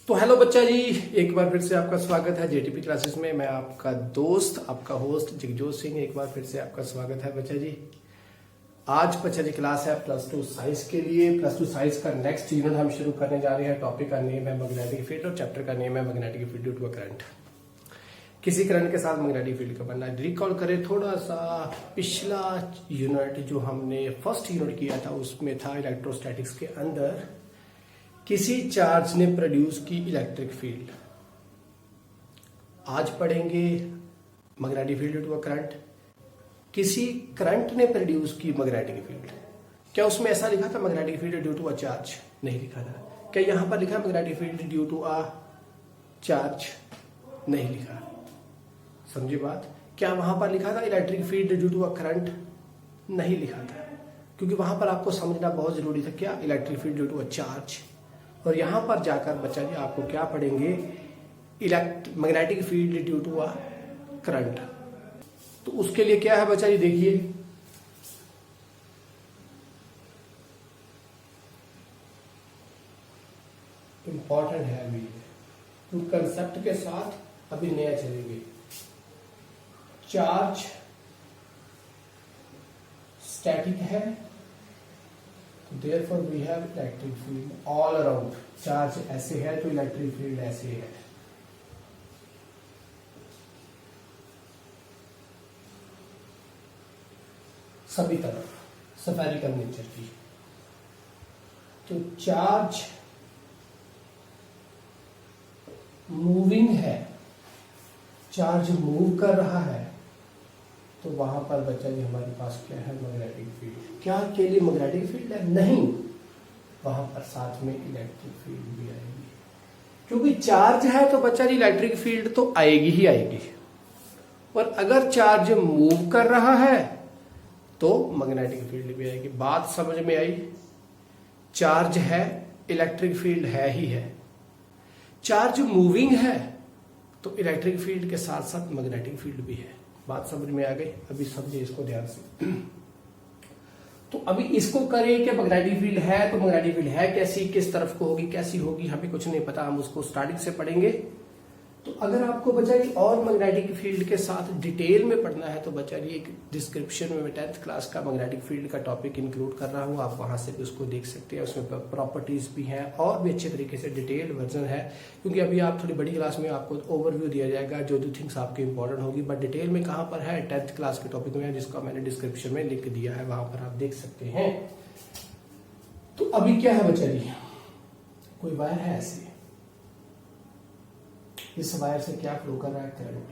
तो हेलो बच्चा जी, एक बार फिर से आपका स्वागत है जेटीपी क्लासेस में। मैं आपका दोस्त, आपका होस्ट जगजोत सिंह, एक बार फिर से आपका स्वागत है बच्चा जी। आज बच्चा जी क्लास है प्लस टू साइंस के लिए। प्लस टू साइंस का नेक्स्ट यूनिट हम शुरू करने जा रहे हैं। टॉपिक का नेम है मैग्नेटिक फील्ड और चैप्टर का नेम है magnetic field due to a current. किसी करंट के साथ मैग्नेटिक फील्ड का बनना। रिकॉल करें थोड़ा सा, पिछला यूनिट जो हमने फर्स्ट यूनिट किया था उसमें था इलेक्ट्रोस्टैटिक्स के अंदर किसी चार्ज ने प्रोड्यूस की इलेक्ट्रिक फील्ड। आज पढ़ेंगे magnetic field due to a current. किसी करंट ने प्रोड्यूस की मैग्नेटिक फील्ड। क्या उसमें ऐसा लिखा था magnetic field due to a charge? नहीं लिखा था। क्या यहां पर लिखा magnetic field due to a charge? नहीं लिखा। समझे बात? क्या वहां पर लिखा था electric field due to a current? नहीं लिखा था, क्योंकि वहां पर आपको समझना बहुत जरूरी था क्या electric field due to a charge. और यहां पर जाकर बच्चा जी आपको क्या पढ़ेंगे, magnetic field due to a current. तो उसके लिए क्या है बच्चा जी, देखिए इंपॉर्टेंट है अभी तो कंसेप्ट के साथ अभी नया चलेंगे। चार्ज स्टैटिक है, therefore we have electric field all around। Charge ऐसे है तो इलेक्ट्रिक फील्ड ऐसे है। सभी तरफ स्फेरिकल नेचर की। तो चार्ज मूविंग है, चार्ज मूव कर रहा है, तो वहां पर बच्चा जी हमारे पास क्या है मैग्नेटिक फील्ड। क्या अकेली मैग्नेटिक फील्ड है? नहीं, वहां पर साथ में इलेक्ट्रिक फील्ड भी आएगी। क्योंकि चार्ज है तो बच्चा जी इलेक्ट्रिक फील्ड तो आएगी ही आएगी। और अगर चार्ज मूव कर रहा है तो मैग्नेटिक फील्ड भी आएगी। बात समझ में आई? चार्ज है, इलेक्ट्रिक फील्ड है ही है। चार्ज मूविंग है तो इलेक्ट्रिक फील्ड के साथ साथ मैग्नेटिक फील्ड भी है। बात समझ में आ गई? अभी समझिए इसको ध्यान से। तो अभी इसको करें कि मैग्नेटिक फील्ड है तो मैग्नेटिक फील्ड है कैसी, किस तरफ को होगी, कैसी होगी, हमें कुछ नहीं पता। हम उसको स्टार्टिंग से पढ़ेंगे। तो अगर आपको बच्चा जी और मैग्नेटिक फील्ड के साथ डिटेल में पढ़ना है तो बच्चा जी एक डिस्क्रिप्शन में मैं 10th क्लास का मैग्नेटिक फील्ड का टॉपिक इंक्लूड कर रहा हूँ। आप वहां से भी उसको देख सकते हैं। उसमें प्रॉपर्टीज भी हैं और भी अच्छे तरीके से डिटेल वर्जन है। क्योंकि अभी आप थोड़ी बड़ी क्लास में आपको ओवरव्यू दिया जाएगा जो जो थिंग्स आपके इंपॉर्टेंट होगी, बट डिटेल में कहाँ पर है 10th क्लास के टॉपिक में, जिसका मैंने डिस्क्रिप्शन में लिख दिया है, वहां पर आप देख सकते हैं। तो अभी क्या है बच्चा जी, कोई वायर है ऐसी, इस वायर से क्या फ्लो कर रहा है? करंट।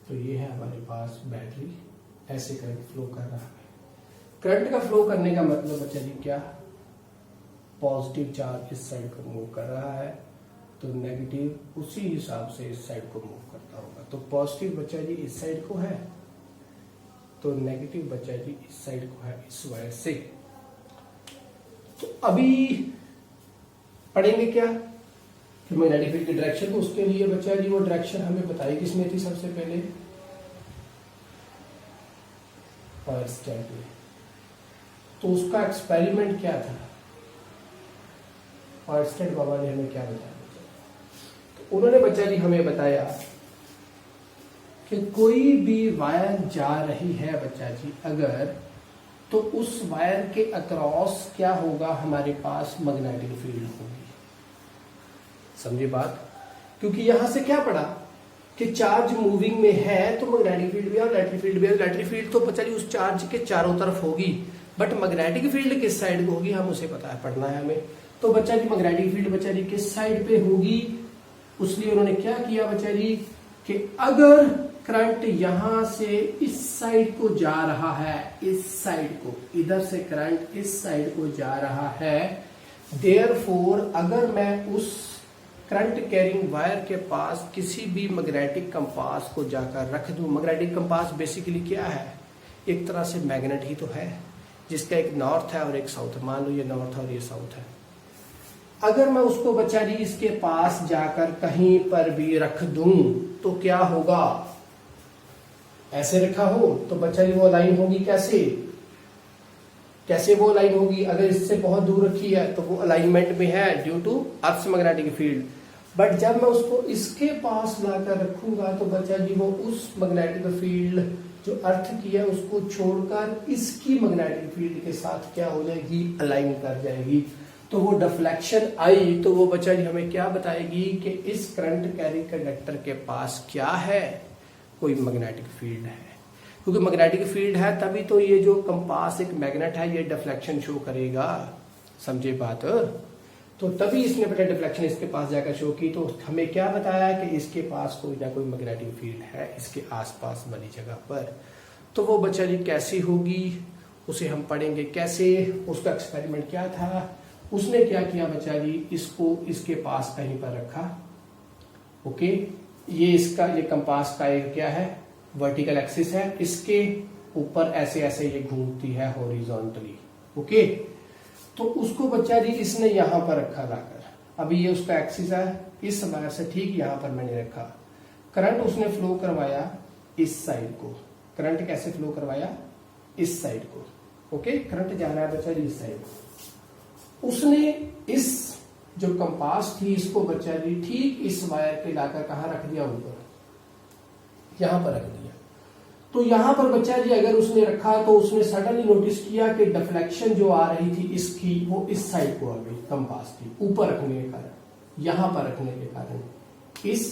तो ये है हमारे पास बैटरी, ऐसे करंट फ्लो कर रहा है। करंट का फ्लो करने का मतलब बच्चा जी क्या, पॉजिटिव चार्ज इस साइड को मूव कर रहा है तो नेगेटिव उसी हिसाब से इस साइड को मूव करता होगा। तो पॉजिटिव बच्चा जी इस साइड को है तो नेगेटिव बच्चा जी इस साइड को है, इस वायर से। तो अभी पढ़ेंगे क्या कि मैग्नेटिक फील्ड की डायरेक्शन। तो उसके लिए बच्चा जी वो डायरेक्शन हमें बताई किसने थी सबसे पहले? ऑयरस्टेड ने। तो उसका एक्सपेरिमेंट क्या था? ऑयरस्टेड बाबा ने हमें क्या बताया? तो उन्होंने बच्चा जी हमें बताया कि कोई भी वायर जा रही है बच्चा जी अगर, तो उस वायर के अक्रॉस क्या होगा, हमारे पास मैग्नेटिक फील्ड होगी। समझे बात? क्योंकि यहां से क्या पढ़ा कि चार्ज मूविंग में है तो मैग्नेटिक फील्ड भी है और इलेक्ट्रिक फील्ड भी है। इलेक्ट्रिक फील्ड तो बच्चा जी उस चार्ज के चारों तरफ होगी, बट मैग्नेटिक फील्ड किस साइड को होगी हम उसे पता है, पढ़ना है हमें। तो बच्चा जी मैग्नेटिक फील्ड बच्चा जी किस साइड पे होगी, उसलिए उन्होंने क्या किया बच्चा जी कि अगर करंट यहां से इस साइड को जा रहा है, इस साइड को, इधर से करंट इस साइड को जा रहा है, देयरफॉर अगर मैं उस करंट कैरिंग वायर के पास किसी भी मैग्नेटिक कंपास को जाकर रख दूं। मैग्नेटिक कंपास बेसिकली क्या है? एक तरह से मैग्नेट ही तो है, जिसका एक नॉर्थ है और एक साउथ है। मान लो ये नॉर्थ और ये साउथ है। अगर मैं उसको बच्चा जी इसके पास जाकर कहीं पर भी रख दूं तो क्या होगा? ऐसे रखा हो तो बच्चा जी वो लाइन होगी कैसे, कैसे वो अलाइन होगी? अगर इससे बहुत दूर रखी है तो वो अलाइनमेंट में है due to earth magnetic field. But जब मैं उसको इसके पास लाकर रखूंगा तो बच्चा जी वो उस मैग्नेटिक फील्ड जो अर्थ की है उसको छोड़कर इसकी मैग्नेटिक फील्ड के साथ क्या हो जाएगी? अलाइन कर जाएगी। तो वो डिफ्लेक्शन आई तो वो बच्चा जी हमें क्या बताएगी कि इस करंट कैरी कंडक्टर के पास क्या है? कोई मैग्नेटिक फील्ड है। क्योंकि मैग्नेटिक फील्ड है तभी तो ये जो कंपास एक मैग्नेट है ये डिफ्लेक्शन शो करेगा। समझे बात? तो तभी इसने बेटा डिफ्लेक्शन इसके पास जाकर शो की। तो हमें क्या बताया कि इसके पास कोई ना कोई मैग्नेटिक फील्ड है इसके आसपास वाली जगह पर। तो वो बच्चा जी कैसी होगी उसे हम पढ़ेंगे कैसे। उसका एक्सपेरिमेंट क्या था? उसने क्या किया बच्चा जी, इसको इसके पास कहीं पर रखा। ओके, ये इसका ये कंपास का एक क्या है? वर्टिकल एक्सिस है। इसके ऊपर ऐसे ऐसे ये घूमती है हॉरिजॉन्टली। ओके, तो उसको बच्चा जी इसने यहां पर रखा लाकर। अभी ये उसका एक्सिस है, इस वायर से ठीक यहां पर मैंने रखा। करंट उसने फ्लो करवाया इस साइड को। करंट कैसे फ्लो करवाया? इस साइड को। ओके, करंट जा रहा है बच्चा जी इस साइड को। उसने इस जो कंपास थी इसको बच्चा जी ठीक इस वायर पे लाकर कहां रख दिया? ऊपर, यहां पर रख दिया। तो यहां पर बच्चा जी अगर उसने रखा तो उसने सडनली नोटिस किया कि डिफ्लेक्शन जो आ रही थी इसकी वो इस साइड को आ गई। कंपास की ऊपर रखने के कारण, यहां पर रखने के कारण इस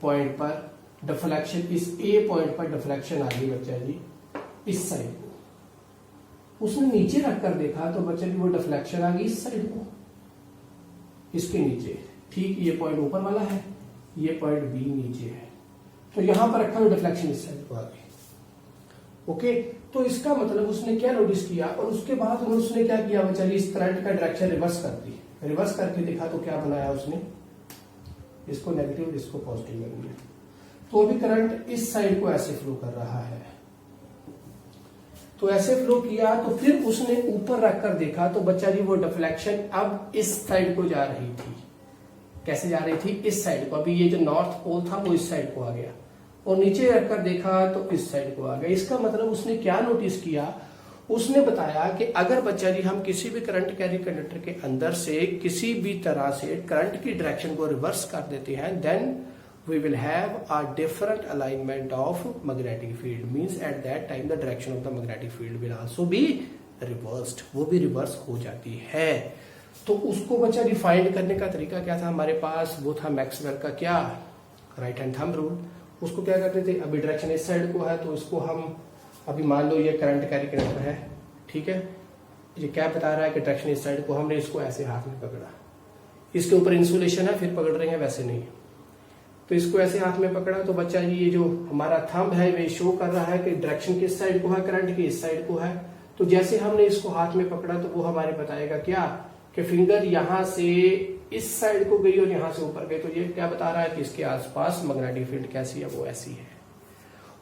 पॉइंट पर डिफ्लेक्शन, इस ए पॉइंट पर डिफ्लेक्शन आ गई बच्चा जी इस साइड को। उसने नीचे रखकर देखा तो बच्चा जी वो डिफ्लेक्शन आ गई इस साइड को, इसके नीचे। ठीक ये पॉइंट ऊपर वाला है, ये पॉइंट बी नीचे है। तो यहां पर रखा हुआ डिफ्लेक्शन इस साइड को आ गई। ओके, तो इसका मतलब उसने क्या नोटिस किया और उसके बाद उसने क्या किया बच्चा जी, इस करंट का डायरेक्शन रिवर्स कर दी। रिवर्स करके देखा तो क्या बनाया उसने? इसको नेगेटिव इसको पॉजिटिव कर दिया। तो अभी करंट इस साइड को ऐसे फ्लो कर रहा है। तो ऐसे फ्लो किया तो फिर उसने ऊपर रखकर देखा तो बच्चा जी वो डिफ्लेक्शन अब इस साइड को जा रही थी। कैसे जा रही थी? इस साइड को। अभी ये जो नॉर्थ पोल था वो इस साइड को आ गया और नीचे रखकर देखा तो इस साइड को आ गया। इसका मतलब उसने क्या नोटिस किया? उसने बताया कि अगर बच्चा जी हम किसी भी करंट कैरी कंडक्टर के अंदर से किसी भी तरह से करंट की डायरेक्शन को रिवर्स कर देते हैं then we will have a different alignment of magnetic field, means at that time the direction of the magnetic field will also be reversed, वो भी रिवर्स हो जाती है। तो उसको बच्चा रिफाइंड करने का तरीका क्या था हमारे पास? वो था मैक्सवेल का क्या? Right hand thumb rule. उसको क्या करते थे? अभी डायरेक्शन इस साइड को है तो इसको हम अभी मान लो ये करंट कैरी कंडक्टर है, ठीक है, ये क्या बता रहा है कि डायरेक्शन इस साइड को। हमने इसको ऐसे हाथ में पकड़ा, इसके ऊपर इंसुलेशन है फिर पकड़ रहे हैं, वैसे नहीं। तो इसको ऐसे हाथ में पकड़ा तो बच्चा जी ये जो हमारा थंब है वे शो कर रहा है कि डायरेक्शन किस साइड को है? करंट की इस साइड को है। तो जैसे हमने इसको हाथ में पकड़ा तो वो हमारे बताएगा क्या कि फिंगर यहां से इस साइड को गई और यहां से ऊपर गई। तो ये क्या बता रहा है कि इसके आसपास मैग्नेटिक फील्ड कैसी है? वो ऐसी है।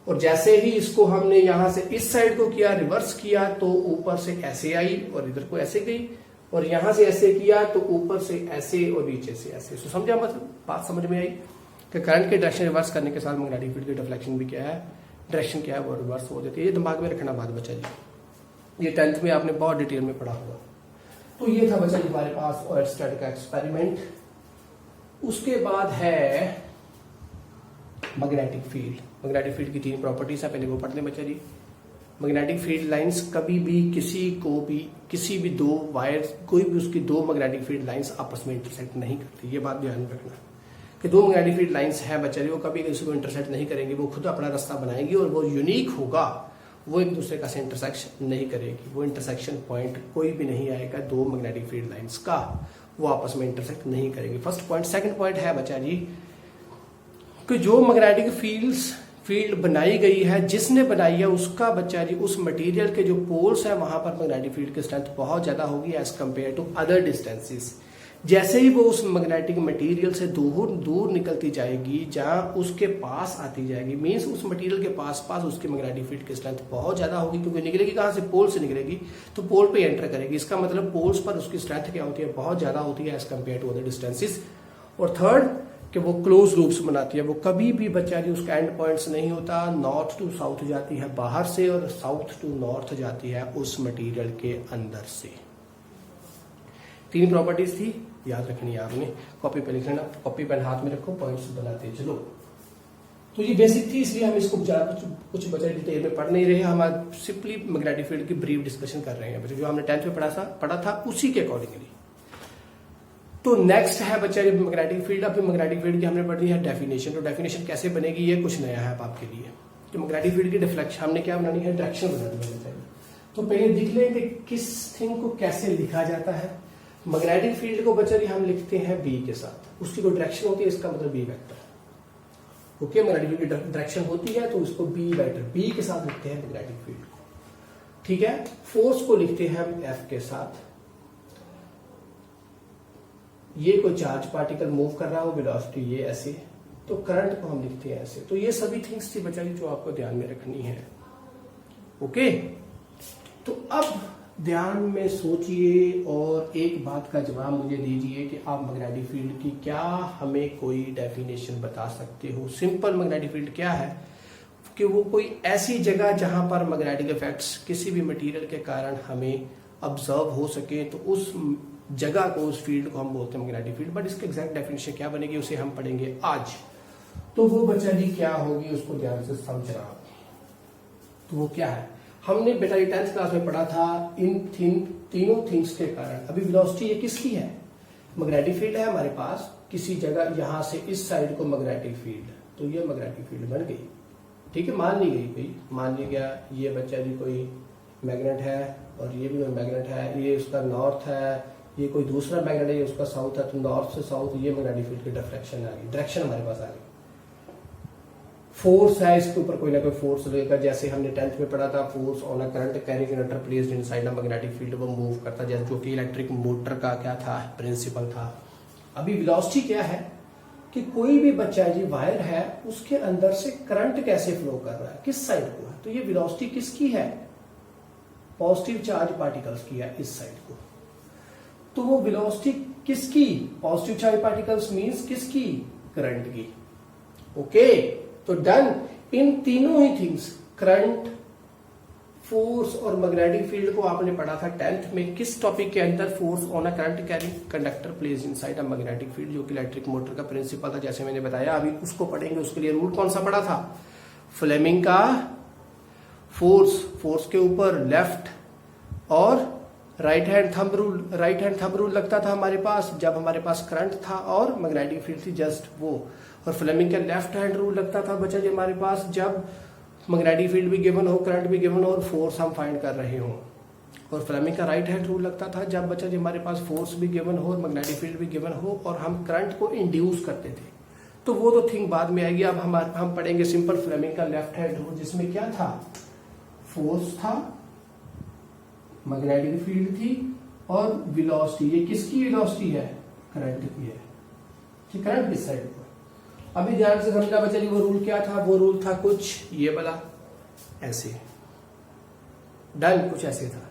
और जैसे ही इसको हमने यहां से इस साइड को किया, रिवर्स किया, तो ऊपर से ऐसे आई और इधर को ऐसे गई, और यहां से ऐसे किया तो ऊपर से ऐसे और नीचे से ऐसे। तो समझा? मतलब बात समझ में आई कि करंट के डायरेक्शन रिवर्स करने के साथ मैग्नेटिक फील्ड की डिफ्लेक्शन भी क्या है? डायरेक्शन क्या है? वो रिवर्स हो जाती है। ये दिमाग में रखना बात बच्चा जी, ये 10th में आपने बहुत डिटेल में पढ़ा होगा। तो ये था बच्चा जी हमारे पास ओएरस्टेड का एक्सपेरिमेंट। उसके बाद है मैग्नेटिक फील्ड। मैग्नेटिक फील्ड की 3 प्रॉपर्टीज है, पहले वो पढ़ लें बच्चा जी। मैग्नेटिक फील्ड लाइंस कभी भी किसी भी 2 वायर, कोई भी उसकी 2 मैग्नेटिक फील्ड लाइंस आपस में इंटरसेक्ट नहीं करती। ये बात ध्यान में रखना कि 2 मैग्नेटिक फील्ड लाइंस है बच्चा जी, वो कभी किसी को इंटरसेक्ट नहीं करेंगी। वो खुद अपना रास्ता बनाएंगी और वो यूनिक होगा, वो एक दूसरे का से इंटरसेक्शन नहीं करेगी। वो इंटरसेक्शन पॉइंट कोई भी नहीं आएगा 2 मैग्नेटिक फील्ड लाइंस का, वो आपस में इंटरसेक्ट नहीं करेंगे। First point. सेकंड पॉइंट है बच्चा जी कि जो मैग्नेटिक फील्ड बनाई गई है, जिसने बनाई है उसका बच्चा जी उस मटेरियल के जो पोल्स है वहां पर मैग्नेटिक फील्ड की स्ट्रेंथ बहुत ज्यादा होगी as compare to other distances. जैसे ही वो उस मैग्नेटिक मटेरियल से दूर निकलती जाएगी, जहां उसके पास आती जाएगी, मींस उस मटेरियल के पास उसके मैग्नेटिक फील्ड की स्ट्रेंथ बहुत ज्यादा होगी, क्योंकि निकलेगी कहां से? पोल से निकलेगी, तो पोल पे एंटर करेगी। इसका मतलब पोल्स पर उसकी स्ट्रेंथ क्या होती है? बहुत ज्यादा होती है as compare to other distances. और थर्ड कि वो क्लोज लूप्स बनाती है, वो कभी भी बच्चा जी उसका एंड पॉइंट्स नहीं होता, नॉर्थ टू साउथ जाती है बाहर से और साउथ टू नॉर्थ जाती है उस मटेरियल के अंदर से। 3 प्रॉपर्टीज थी, याद रखनी है आपने, कॉपी पे लिख लेना, कॉपी पेन हाथ में रखो, पॉइंट्स बनाते चलो। तो ये बेसिक थी, इसलिए हम इसको ज्यादा कुछ बच्चे डिटेल में पढ़ नहीं रहे, हम आज सिंपली मैग्नेटिक फील्ड की ब्रीफ डिस्कशन कर रहे हैं बच्चे, जो हमने 10th में पढ़ा था उसी के अकॉर्डिंगली। तो नेक्स्ट है बच्चा मैग्नेटिक फील्ड। अभी मैग्नेटिक फील्ड की हमने पढ़ी है डेफिनेशन। तो डेफिनेशन कैसे बनेगी, ये कुछ नया है आपके लिए। तो मैग्नेटिक फील्ड की डिफ्लेक्शन हमने क्या बनानी है, डायरेक्शन बनानी है। तो पहले देख लेंगे किस थिंग को कैसे लिखा जाता है। मैग्नेटिक फील्ड को बच्चा हम लिखते हैं बी के साथ, उसकी कोई डायरेक्शन होती है, इसका मतलब B vector. Okay, magnetic field की डायरेक्शन होती है तो उसको बी वेक्टर, बी के साथ लिखते हैं मैग्नेटिक फील्ड को। ठीक है, फोर्स को लिखते हैं हम एफ के साथ। ये कोई चार्ज पार्टिकल मूव कर रहा हो, वेलोसिटी ये ऐसे, तो करंट को हम लिखते हैं ऐसे। तो ये सभी थिंग्स थी बच्चा जो आपको ध्यान में रखनी है। ओके, तो अब ध्यान में सोचिए और एक बात का जवाब मुझे दीजिए कि आप मैग्नेटिक फील्ड की क्या हमें कोई डेफिनेशन बता सकते हो। सिंपल मैग्नेटिक फील्ड क्या है कि वो कोई ऐसी जगह जहां पर मैग्नेटिक इफेक्ट्स किसी भी मटेरियल के कारण हमें ऑब्जर्व हो सके, तो उस जगह को, उस फील्ड को हम बोलते हैं मैग्नेटिक फील्ड। बट इसकी एग्जैक्ट डेफिनेशन क्या बनेगी उसे हम पढ़ेंगे आज। तो वो बच्चा जी क्या होगी उसको ध्यान से समझना। तो वो क्या है, हमने बेटा 10th क्लास में पढ़ा था इन तीनों थिंग्स के कारण। अभी वेलोसिटी ये किसकी है, मैग्नेटिक फील्ड है हमारे पास किसी जगह, यहां से इस साइड को मैग्नेटिक फील्ड, तो ये मैग्नेटिक फील्ड बन गई। ठीक है, मान ली गई भाई, मान लिया गया ये बच्चा जी कोई मैग्नेट है और ये भी मैग्नेट है, ये उसका नॉर्थ है, ये कोई दूसरा मैग्नेट है, ये उसका साउथ है, तो नॉर्थ से साउथ ये मैग्नेटिक फील्ड की डिफ्लेक्शन आ गई, डायरेक्शन हमारे पास आ गई। फोर्स है, इसके ऊपर कोई ना कोई फोर्स लगेगा, जैसे हमने 10th में पढ़ा था, force on a current carrying conductor placed inside a magnetic field, वो मूव करता, जैसे जो कि इलेक्ट्रिक मोटर का क्या था, प्रिंसिपल था। अभी वेलोसिटी क्या है कि कोई भी बच्चा जी वायर है, उसके अंदर से करंट कैसे फ्लो कर रहा है, किस साइड को है, तो ये वेलोसिटी किसकी है, पॉजिटिव चार्ज पार्टिकल्स की है इस साइड को। तो वो वेलोसिटी किसकी, पॉजिटिव चार्ज पार्टिकल्स मींस किसकी, करंट की। ओके, तो डन। इन तीनों ही थिंग्स, करंट, फोर्स और मैग्नेटिक फील्ड को आपने पढ़ा था 10th में। किस टॉपिक के अंदर, force on a current carrying conductor placed inside a magnetic field, जो कि इलेक्ट्रिक मोटर का प्रिंसिपल था, जैसे मैंने बताया। अभी उसको पढ़ेंगे, उसके लिए रूल कौन सा पढ़ा था, फ्लेमिंग का फोर्स के ऊपर लेफ्ट और राइट हैंड थंब रूल लगता था हमारे पास जब हमारे पास करंट था और मैग्नेटिक फील्ड थी जस्ट वो। और फ्लेमिंग का लेफ्ट हैंड रूल लगता था बच्चा जी हमारे पास जब मैग्नेटिक फील्ड भी गिवन हो, करंट भी गिवन हो और फोर्स हम फाइंड कर रहे हो। और फ्लेमिंग का राइट हैंड रूल लगता था जब बच्चा जी हमारे पास फोर्स भी गिवन हो और मैग्नेटिक फील्ड भी गिवन हो और हम करंट को इंड्यूस करते थे। तो वो तो थिंग बाद में आएगी। अब हम पढ़ेंगे सिंपल फ्लेमिंग का लेफ्ट हैंड रूल, जिसमें क्या था, फोर्स था, मैग्नेटिक फील्ड थी और वेलोसिटी। ये किसकी वेलोसिटी है, करंट की है कि करंट किस साइड को। अभी ध्यान से समझना बच्चा जी, वो रूल क्या था, वो रूल था कुछ ये वाला ऐसे, डन, कुछ ऐसे था।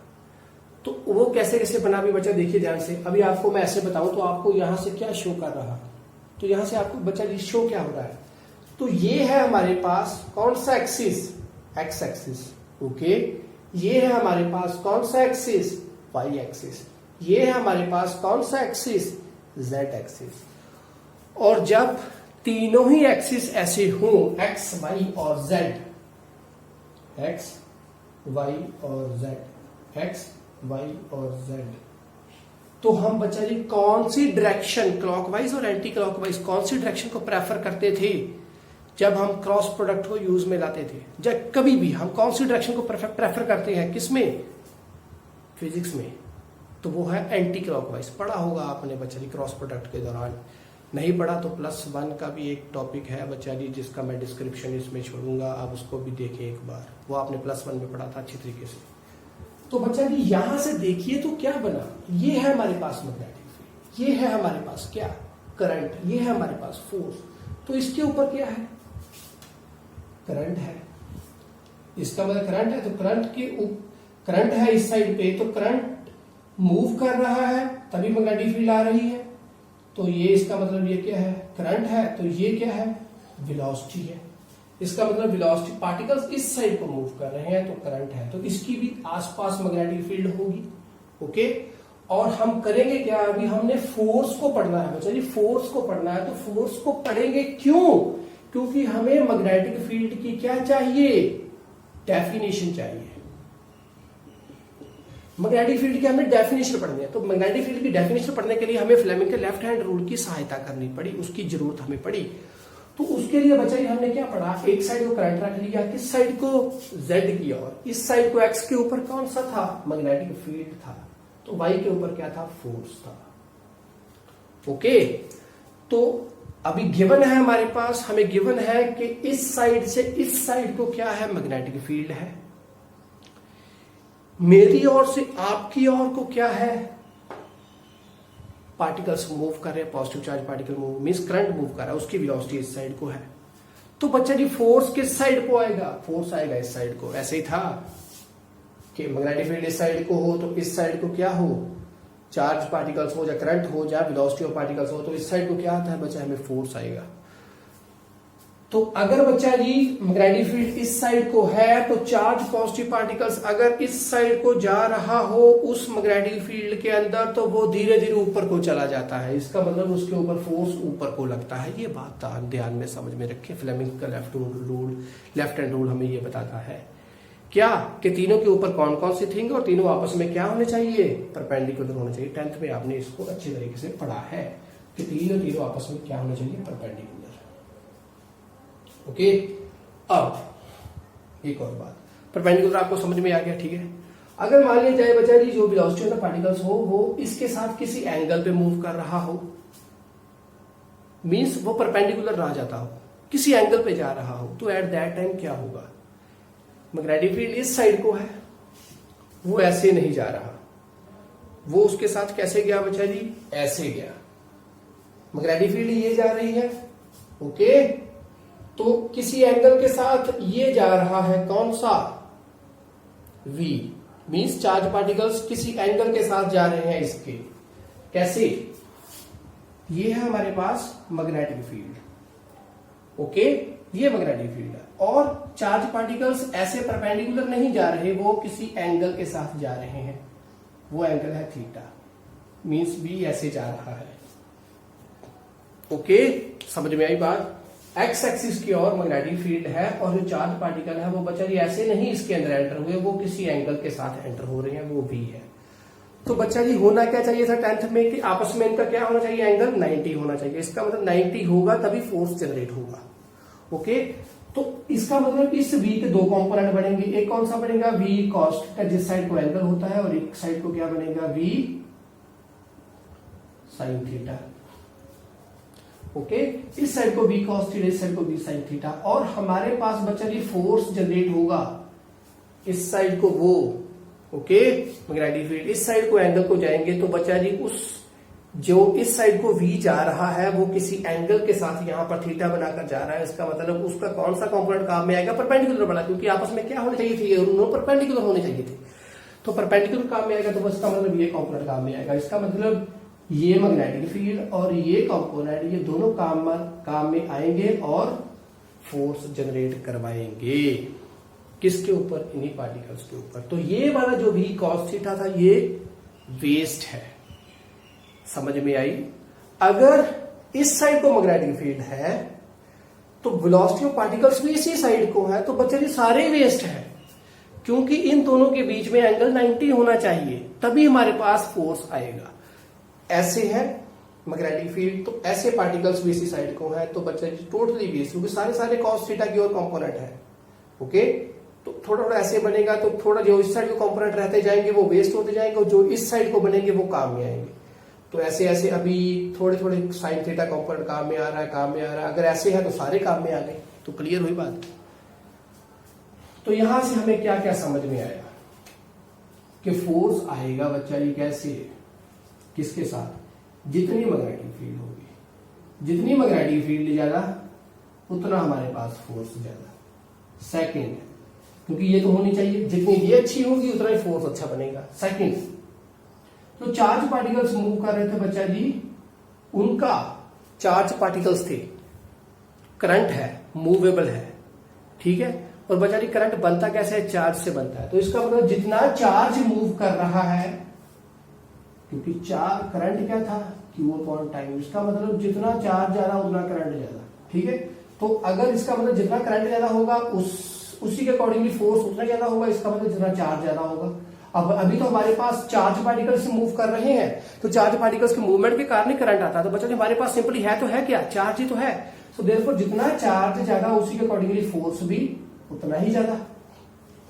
तो वो कैसे कैसे बना भी बच्चा देखिए ध्यान से। अभी आपको मैं ऐसे बताऊं तो आपको यहां से क्या शो कर रहा, तो यहां से आपको बच्चा जी शो क्या हो रहा है, तो ये है हमारे पास कौन सा एक्सिस, एक्स एक्सिस। ओके, ये है हमारे पास कौन सा एक्सिस, वाई एक्सिस। ये है हमारे पास कौन सा एक्सिस, जेड एक्सिस। और जब तीनों ही एक्सिस ऐसे हों, एक्स वाई और जेड, एक्स वाई और जेड, एक्स वाई और जेड, तो हम बच्चा जी कौन सी डायरेक्शन, क्लॉकवाइज और एंटी क्लॉकवाइज, कौन सी डायरेक्शन को प्रेफर करते थे जब हम क्रॉस प्रोडक्ट को यूज में लाते थे। जब कभी भी हम कौन सी डायरेक्शन को प्रेफर करते हैं, किसमें, फिजिक्स में, तो वो है एंटी क्लॉकवाइज। पढ़ा होगा आपने बच्चा जी क्रॉस प्रोडक्ट के दौरान, नहीं पढ़ा तो +1 का भी एक टॉपिक है बच्चा जी जिसका मैं डिस्क्रिप्शन इसमें छोड़ूंगा, आप उसको भी देखें एक बार, वो आपने +1 में पढ़ा था अच्छी तरीके से। तो बच्चा जी यहां से देखिए तो क्या बना, ये है हमारे पास मैग्नेटिक फील्ड, ये है हमारे पास क्या, करंट, ये है हमारे पास फोर्स। तो इसके ऊपर क्या है, करंट है, इसका मतलब करंट है। तो करंट है इस साइड पे, तो करंट मूव कर रहा है तभी मैग्नेटिक फील्ड आ रही है। तो ये इसका मतलब ये क्या है, करंट है, तो ये क्या है, वेलोसिटी है। इसका मतलब वेलोसिटी, पार्टिकल्स इस साइड को मूव कर रहे हैं तो करंट है, तो इसकी भी आसपास मैग्नेटिक फील्ड होगी। ओके, और हम करेंगे क्या, अभी हमने फोर्स को पढ़ना है बच्चा जी, फोर्स को पढ़ना है। तो फोर्स को पढ़ेंगे क्यों, क्योंकि हमें मैग्नेटिक फील्ड की क्या चाहिए, डेफिनेशन चाहिए। मैग्नेटिक फील्ड की हमें डेफिनेशन पढ़नी है, तो मैग्नेटिक फील्ड की डेफिनेशन पढ़ने के लिए हमें फ्लेमिंग के लेफ्ट हैंड रूल की सहायता करनी पड़ी, उसकी जरूरत हमें पड़ी। तो उसके लिए बच्चा हमने क्या पढ़ा, एक साइड को करंट रख लिया, किस साइड को, जेड की ओर, इस साइड को एक्स के ऊपर कौन सा था, मैग्नेटिक फील्ड था, तो वाई के ऊपर क्या था, फोर्स था। ओके, तो अभी गिवन है हमारे पास, हमें गिवन है कि इस साइड से इस साइड को क्या है, मैग्नेटिक फील्ड है। मेरी ओर से आपकी ओर को क्या है, पार्टिकल्स मूव कर रहे हैं, positive charge particle move, means current move कर रहा है, उसकी वेलोसिटी इस साइड को है। तो बच्चा जी फोर्स किस साइड को आएगा, फोर्स आएगा इस साइड को। ऐसे ही था कि मैग्नेटिक फील्ड इस साइड को हो तो इस साइड को क्या हो, चार्ज पार्टिकल्स हो, या करंट हो, या वेलोसिटी ऑफ पार्टिकल्स हो, तो इस साइड को क्या आता है बच्चा, हमें फोर्स आएगा। तो अगर बच्चा जी मैग्नेटिक फील्ड इस साइड को है तो चार्ज पॉजिटिव पार्टिकल्स अगर इस साइड को जा रहा हो उस मैग्नेटिक फील्ड के अंदर, तो वो धीरे धीरे ऊपर को चला जाता है। इसका मतलब उसके ऊपर फोर्स ऊपर को लगता है। ये बात ध्यान में समझ में रखें। फ्लेमिंग का लेफ्ट हैंड रूल हमें ये बताता है क्या, कि तीनों के ऊपर कौन कौन सी थिंग और तीनों आपस में क्या होने चाहिए, परपेंडिकुलर होने चाहिए। 10th में आपने इसको अच्छे तरीके से पढ़ा है कि तीनों आपस में क्या होने चाहिए, परपेंडिकुलर। ओके, अब एक और बात, परपेंडिकुलर आपको समझ में आ गया, ठीक है। अगर मान लिया जाए बच्चा जी जो वेलोसिटी ऑफ पार्टिकल्स हो वो इसके साथ किसी एंगल पे मूव कर रहा हो, मींस वो परपेंडिकुलर रह जाता हो, किसी एंगल पे जा रहा हो, तो एट दैट टाइम क्या होगा, मैग्नेटिक फील्ड इस साइड को है, वो ऐसे नहीं जा रहा, वो उसके साथ कैसे गया बच्चा जी, ऐसे गया। मैग्नेटिक फील्ड ये जा रही है, ओके, तो किसी एंगल के साथ ये जा रहा है, कौन सा, v, मींस चार्ज पार्टिकल्स किसी एंगल के साथ जा रहे हैं इसके, कैसे, ये है हमारे पास मैग्नेटिक फील्ड। ओके, ये मैग्नेटिक फील्ड है और चार्ज पार्टिकल्स ऐसे परपेंडिकुलर नहीं जा रहे, वो किसी एंगल के साथ जा रहे हैं, वो एंगल है थीटा, मींस v ऐसे जा रहा है। ओके, समझ में आई बात। एक्स एक्सिस की ओर मैग्नेटिक फील्ड है और जो चार्ज पार्टिकल है वो बच्चा जी ऐसे नहीं इसके अंदर एंटर हुए, वो किसी एंगल के साथ एंटर हो रहे हैं, वो भी है। तो बच्चा जी होना क्या चाहिए था 10th में कि आपस में इनका क्या होना चाहिए, एंगल 90 होना चाहिए। इसका मतलब 90 होगा तभी फोर्स जनरेट होगा। ओके, तो इसका मतलब इस v के दो कंपोनेंट बनेंगे, एक कौन सा बनेगा, v cos थीटा, जिस साइड को एंगल होता है, और एक साइड को क्या बनेगा, v sin थीटा। ओके, इस साइड को v cos थीटा, इस साइड को v sin थीटा, और हमारे पास बच्चा जी फोर्स जनरेट होगा इस साइड को वो, ओके, मैग्नेटिक फील्ड इस साइड को एंगल को जाएंगे, तो बच्चा जी उस जो इस साइड को v जा रहा है वो किसी एंगल के साथ यहां पर थीटा बनाकर जा रहा है। इसका मतलब उसका कौन सा कंपोनेंट काम में आएगा, परपेंडिकुलर बना, क्योंकि आपस में क्या होने चाहिए थे, ये परपेंडिकुलर होने चाहिए थे, तो परपेंडिकुलर काम में आएगा, तो बस इसका मतलब ये कंपोनेंट काम में आएगा। इसका मतलब ये मैग्नेटिक फील्ड और ये कंपोनेंट, ये दोनों काम में आएंगे और फोर्स जनरेट करवाएंगे, किसके ऊपर, इन्हीं पार्टिकल्स के ऊपर। तो ये वाला जो v cos थीटा था ये वेस्ट है, समझ में आई। अगर इस साइड को मैग्नेटिक फील्ड है तो वेलोसिटी ऑफ पार्टिकल्स भी इसी साइड को है, तो बच्चे जी सारे वेस्ट है, क्योंकि इन दोनों के बीच में एंगल 90 होना चाहिए, तभी हमारे पास फोर्स आएगा। ऐसे है मैग्नेटिक फील्ड, तो ऐसे पार्टिकल्स भी इसी साइड को है, तो बच्चे जी टोटली वेस्ट, क्योंकि सारे cos थीटा की ओर कंपोनेंट है। ओके, तो थोड़ा थोड़ा ऐसे बनेगा, तो थोड़ा जो इस साइड के कंपोनेंट रहते जाएंगे वो वेस्ट होते जाएंगे, और जो इस साइड को बनेंगे वो काम में आएंगे। तो ऐसे ऐसे अभी थोड़े थोड़े साइन थीटा कंपोनेंट काम में आ रहा है, अगर ऐसे है तो सारे काम में आ गए। तो क्लियर हुई बात। तो यहां से हमें क्या क्या समझ में आया कि फोर्स आएगा बच्चा जी कैसे, किसके साथ, जितनी मैग्नेटिक फील्ड होगी, जितनी मैग्नेटिक फील्ड ज्यादा उतना हमारे पास फोर्स ज्यादा। सेकंड, क्योंकि ये तो होनी चाहिए, जितनी ये अच्छी होगी उतना ही फोर्स अच्छा बनेगा। सेकंड, तो चार्ज पार्टिकल्स मूव कर रहे थे बच्चा जी उनका चार्ज पार्टिकल्स थे, करंट है, मूवेबल है, ठीक है। और बच्चा जी करंट बनता कैसे है? चार्ज से बनता है। तो इसका मतलब जितना चार्ज मूव कर रहा है, क्योंकि करंट क्या था? Q upon time. इसका मतलब जितना चार्ज ज्यादा उतना करंट ज्यादा, ठीक है। तो अगर इसका मतलब जितना करंट ज्यादा होगा उसी के अकॉर्डिंगली फोर्स उतना ज्यादा होगा, इसका मतलब जितना चार्ज ज्यादा होगा। अब अभी तो हमारे पास चार्ज पार्टिकल्स मूव कर रहे हैं, तो चार्ज पार्टिकल्स के मूवमेंट के कारण ही करंट आता है। तो बच्चा जी हमारे पास सिंपली है तो है क्या? चार्ज ही तो है। सो देयरफॉर जितना चार्ज ज्यादा उसी के अकॉर्डिंगली फोर्स भी उतना ही ज्यादा।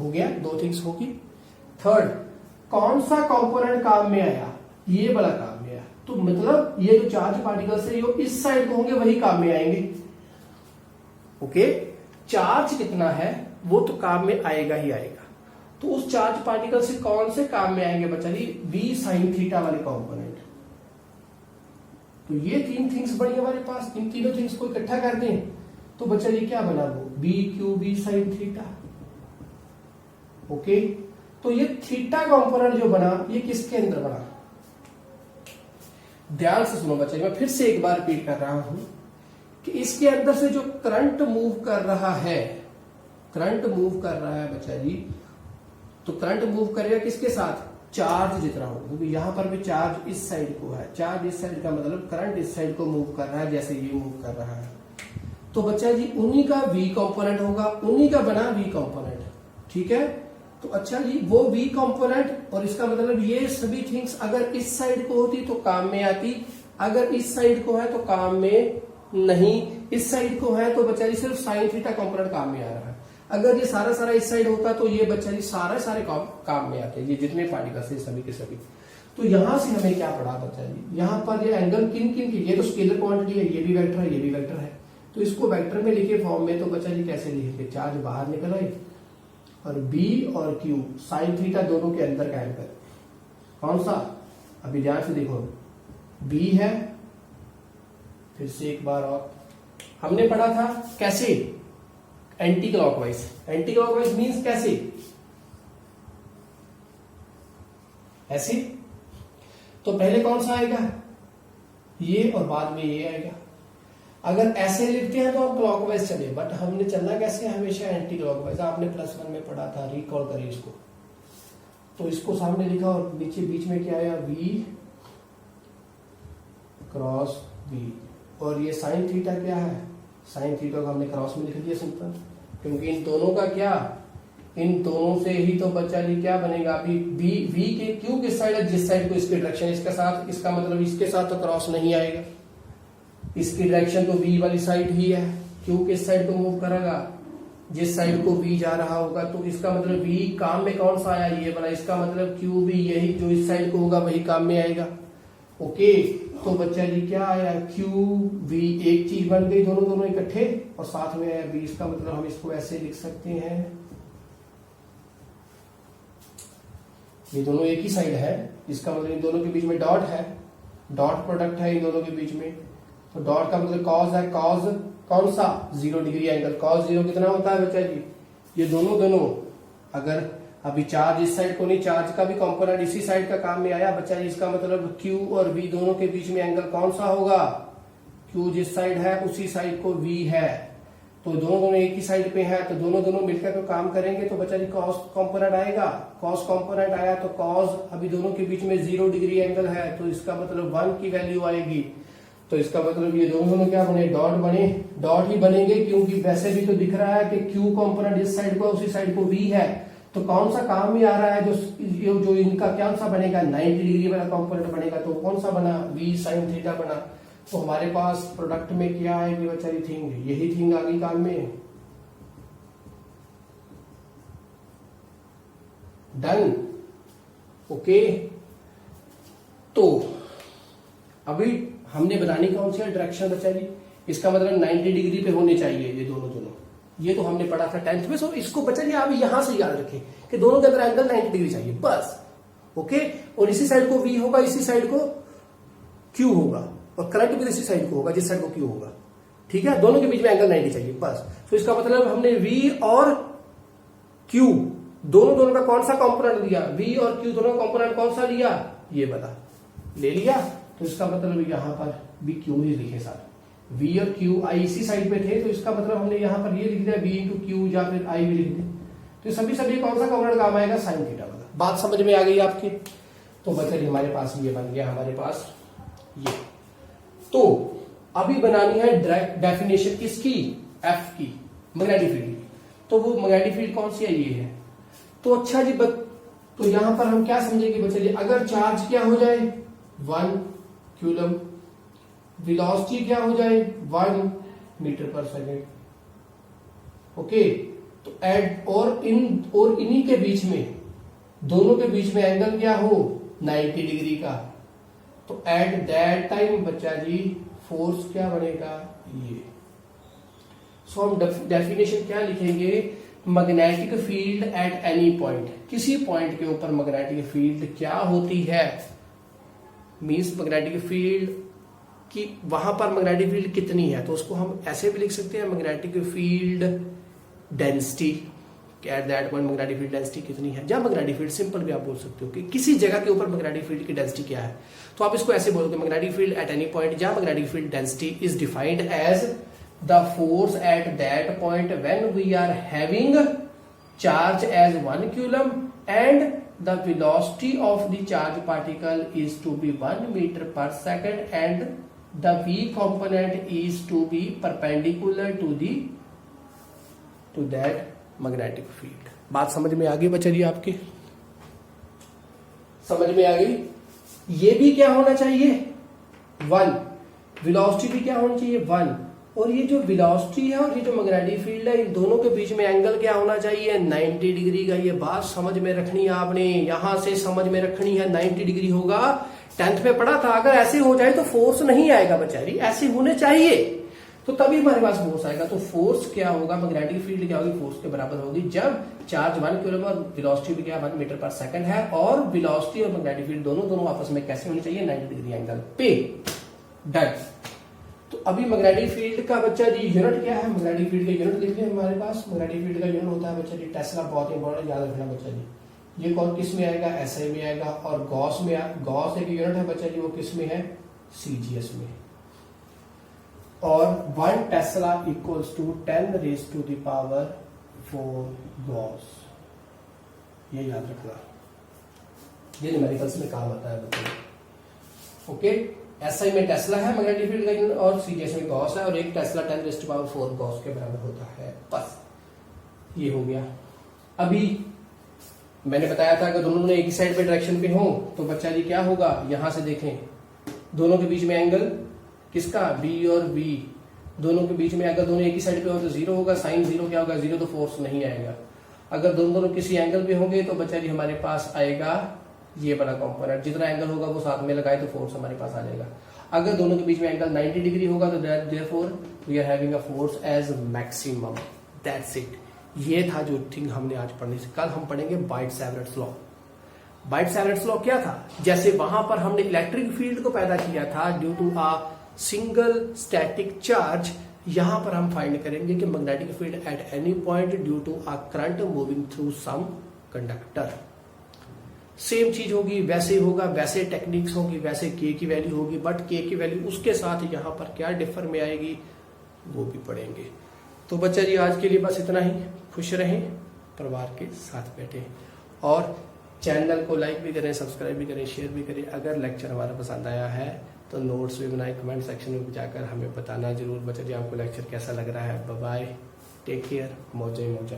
हो गया, दो थिंग्स होगी। थर्ड, कौन सा कंपोनेंट काम में आया? ये वाला काम में आया। तो मतलब ये जो चार्ज पार्टिकल्स है ये इस साइड को होंगे वही काम में आएंगे। ओके, चार्ज कितना है वो तो काम में आएगा ही आएगा। तो उस चार्ज पार्टिकल से कौन से काम में आएंगे बच्चा जी? v sin थीटा वाले कंपोनेंट। तो ये तीन थिंग्स बड़ी हमारे पास, इन तीनों थिंग्स को इकट्ठा कर दें तो बच्चा जी क्या बना? वो b q b sin theta. Okay, तो ये थीटा कंपोनेंट जो बना ये किसके अंदर बना? ध्यान से सुनो बच्चा जी, मैं फिर से एक बार रिपीट कर रहा हूं कि इसके अंदर से जो करंट मूव कर रहा है, करंट मूव कर रहा है बच्चा जी, तो करंट मूव करेगा किसके साथ? चार्ज जितना हो, क्योंकि यहां पर भी चार्ज इस साइड को है। चार्ज इस साइड का मतलब करंट इस साइड को मूव कर रहा है, जैसे ये मूव कर रहा है। तो बच्चा जी उन्हीं का v कंपोनेंट होगा, उन्हीं का बना v कंपोनेंट, ठीक है। तो अच्छा जी वो v कंपोनेंट, और इसका मतलब ये सभी थिंग्स अगर इस साइड को होती तो काम में आती, अगर इस साइड को है तो काम में नहीं। इस साइड को है तो बच्चा जी सिर्फ साइन थीटा कंपोनेंट काम में आ रहा है। अगर ये सारा इस साइड होता तो ये बच्चा जी सारे काम में आते, ये जितने पार्टिकल्स है सभी के सभी। तो यहां से हमें क्या पढ़ा बच्चा जी? यहां पर ये एंगल किन किन की? ये तो स्केलर क्वांटिटी है, ये भी वेक्टर है, ये भी वेक्टर है। तो इसको वेक्टर में लिखे फॉर्म में, तो बच्चा जी कैसे लिखेंगे? चार्ज बाहर निकल आए और b और q साइन थीटा दोनों के अंदर का एंगल कौन सा? अभी ध्यान से देखो, b है, फिर से एक बार और हमने पढ़ा था कैसे? Anti clockwise. Anti clockwise means कैसे? ऐसे। तो पहले कौन सा आएगा? ये, और बाद में ये आएगा। अगर ऐसे लिखते हैं तो आप क्लॉकवाइज चले, बट हमने चलना कैसे? हमेशा एंटी क्लॉकवाइज। आपने +1 में पढ़ा था, रिकॉल करिए इसको। तो इसको सामने लिखा और नीचे बीच में क्या आया? v cross v। और ये साइन थीटा क्या है? साइन थीटा को हमने क्रॉस में लिख दिया सिंपल, क्योंकि इन दोनों का क्या? इन दोनों से ही तो बच्चा जी क्या बनेगा? अभी v के q किस साइड है? जिस साइड को इसके डायरेक्शन इसके साथ, इसका मतलब इसके साथ तो क्रॉस नहीं आएगा, इसकी डायरेक्शन तो v वाली साइड ही है। q किस साइड को मूव करेगा? जिस साइड को v जा रहा होगा। तो इसका मतलब v काम में कौन सा आया? ये वाला। इसका मतलब q भी यही जो इस साइड को होगा वही काम में आएगा। ओके, तो बच्चा जी क्या आया? q v एक चीज बन गई, दोनों इकट्ठे, और साथ में आया v। इसका मतलब हम इसको ऐसे लिख सकते हैं, ये दोनों एक ही साइड है, इसका मतलब इन दोनों के बीच में डॉट है, डॉट प्रोडक्ट है इन दोनों के बीच में। तो डॉट का मतलब कॉज है, कॉज कौन सा? 0 डिग्री एंगल। कॉज 0 कितना होता है बच्चा जी? ये दोनों अगर अभी चार्ज इस साइड को नहीं, चार्ज का भी कंपोनेंट इसी साइड का काम में आया बच्चा जी, इसका मतलब Q और V दोनों के बीच में एंगल कौन सा होगा? Q जिस साइड है उसी साइड को V है, तो दोनों एक ही साइड पे है, तो दोनों मिलकर तो काम करेंगे, तो बच्चा जी कॉस कंपोनेंट आएगा। कॉस कंपोनेंट आया तो कॉस, अभी दोनों के बीच में 0 डिग्री एंगल है, तो इसका मतलब 1 की वैल्यू आएगी। तो इसका मतलब ये दोनों क्या बने? डॉट बने। डॉट ही बनेंगे क्योंकि वैसे भी तो दिख रहा है कि Q कंपोनेंट इस साइड को उसी साइड को V है, तो कौन सा काम में आ रहा है? जो इनका क्या सा बनेगा? 90 डिग्री वाला कंपोनेंट बनेगा। तो कौन सा बना? v sin थीटा बना। तो हमारे पास प्रोडक्ट में क्या आएगी बच्चा जी? थिंग, यही थिंग आ गई काम में। डन। ओके, तो अभी हमने बनानी कौन सी डायरेक्शन बच्चा जी? इसका मतलब 90 डिग्री पे होने चाहिए ये दोनों। ये तो हमने पढ़ा था 10th में। सो इसको बच्चा जी आप यहां से याद रखें कि दोनों के अंदर एंगल 90 डिग्री चाहिए बस। ओके, और इसी साइड को V होगा, इसी साइड को Q होगा, और करंट भी इसी साइड को होगा जिस साइड को Q होगा। ठीक है, दोनों के बीच में एंगल 90 चाहिए बस। तो इसका मतलब हमने V और Q दोनों का कौन सा कंपोनेंट लिया? V और Q दोनों का कंपोनेंट कौन सा लिया? ये बता ले लिया। तो इसका मतलब यहाँ पर भी क्यू ही लिखे साथ, V और Q I इसी साइड पे थे, तो इसका मतलब हमने यहाँ पर ये लिख दिया V इंटू क्यू या फिर I भी लिख दिया। तो सभी कौन सा कॉम्पोनेंट काम आएगा, साइन थीटा वाला। बात समझ में आ गई आपकी? तो बच्चे हमारे पास ये बन गया, हमारे पास ये। तो अभी बनानी है डेफिनेशन किसकी, F की, मैग्नेटिक फील्ड की। तो वो मैग्नेटिक फील्ड कौन सी है, ये है। तो अच्छा जी तो यहां पर हम क्या समझेंगे बच्चे, अगर चार्ज क्या हो जाए 1 कूलम, वेलोसिटी क्या हो जाए 1 मीटर पर सेकेंड, ओके। तो एड और इन्हीं के बीच में, दोनों के बीच में एंगल क्या हो 90 डिग्री का, तो एट दैट टाइम बच्चा जी फोर्स क्या बनेगा, ये। सो हम डेफिनेशन क्या लिखेंगे, magnetic field at any point, किसी पॉइंट के ऊपर मैग्नेटिक फील्ड क्या होती है, मींस मैग्नेटिक फील्ड कि वहां पर मैग्नेटिक फील्ड कितनी है। तो उसको हम ऐसे भी लिख सकते हैं, magnetic field density, eight that point magnetic field density कितनी है, या मैग्नेटिक फील्ड सिंपल भी आप बोल सकते हो कि किसी जगह के ऊपर मैग्नेटिक फील्ड की डेंसिटी क्या है। तो आप इसको ऐसे बोलोगे, magnetic field at any point या magnetic field density is defined as the force at that point when we are having charge as 1 coulomb and the velocity of the charge particle is to be 1 metre per second and the v component is to be perpendicular to that magnetic field। बात समझ में आ गई बच्चा जी आपकी, समझ में आ गई। ये भी क्या होना चाहिए 1, वेलोसिटी भी क्या होनी चाहिए 1, और ये जो वेलोसिटी है और ये जो मैग्नेटिक फील्ड है, इन दोनों के बीच में एंगल क्या होना चाहिए 90 डिग्री का। ये बात समझ में रखनी है आपने, यहां से समझ में रखनी है, 90 डिग्री होगा। 10th में पढ़ा था, अगर ऐसे हो जाए तो फोर्स नहीं आएगा बेचारी, ऐसे होने चाहिए तो तभी हमारे पास फोर्स आएगा। तो फोर्स क्या होगा, मैग्नेटिक फील्ड क्या होगी, फोर्स के बराबर होगी जब चार्ज 1 कूलम और वेलोसिटी भी क्या 1 मीटर पर सेकंड है, और वेलोसिटी और मैग्नेटिक फील्ड दोनों आपस में कैसे होनी चाहिए 90 डिग्री एंगल पे। डन। तो अभी मैग्नेटिक फील्ड का बच्चा जी यूनिट क्या है, मैग्नेटिक फील्ड का यूनिट देखिए हमारे पास, मैग्नेटिक फील्ड का यूनिट होता है बच्चा जी टेस्ला, बहुत इंपॉर्टेंट याद रखना बच्चा जी। ये कौन किस में आएगा, एसआई में आएगा, और गॉस में, गॉस एक यूनिट है बच्चा जी, वो किस में है, सीजीएस में। और 1 tesla equals to 10 raise to the power 4 gauss, ये याद रखना, ये न्यूमेरिकल्स में काम आता है बच्चा। ओके, एसआई में टेस्ला है मैग्नेटिक फील्ड का यूनिट, और सीजीएस में गॉस है, और एक tesla 10 raise to power 4 gauss के बराबर होता है। बस ये हो गया। अभी मैंने बताया था अगर दोनों एक ही साइड पे डायरेक्शन पे हो तो बच्चा जी क्या होगा, यहां से देखें दोनों के बीच में एंगल किसका, B और B, दोनों के बीच में अगर दोनों एक ही साइड पे हो तो 0 होगा, साइन 0 क्या होगा 0, तो फोर्स नहीं आएगा। अगर दोनों किसी एंगल पे होंगे तो बच्चा जी हमारे पास आएगा ये वाला कंपोनेंट, जितना एंगल होगा वो साथ में लगाए तो फोर्स हमारे पास आ जाएगा। अगर दोनों के बीच में एंगल 90 डिग्री होगा तो therefore we are having a force as maximum. That's it. ये था जो थिंग हमने आज पढ़नी थी। कल हम पढ़ेंगे बाइट-सैवर्ट्स लॉ। बाइट-सैवर्ट्स लॉ क्या था, जैसे वहां पर हमने इलेक्ट्रिक फील्ड को पैदा किया था due to a single static charge, यहां पर हम फाइंड करेंगे कि magnetic field at any point due to a current moving through some conductor. Same चीज होगी, वैसे होगा, वैसे टेक्निक्स होगी, वैसे के की वैल्यू होगी, बट के की वैल्यू उसके साथ यहां पर क्या डिफर में आएगी वो भी पढ़ेंगे। तो बच्चा जी आज के लिए बस इतना ही। खुश रहें, परिवार के साथ बैठे, और चैनल को लाइक भी करें, सब्सक्राइब भी करें, शेयर भी करें। अगर लेक्चर हमारा पसंद आया है तो नोट्स भी बनाए, कमेंट सेक्शन में जाकर हमें बताना जरूर बच्चा जी आपको लेक्चर कैसा लग रहा है। बाय बाय, टेक केयर, मौजा ही मौजा।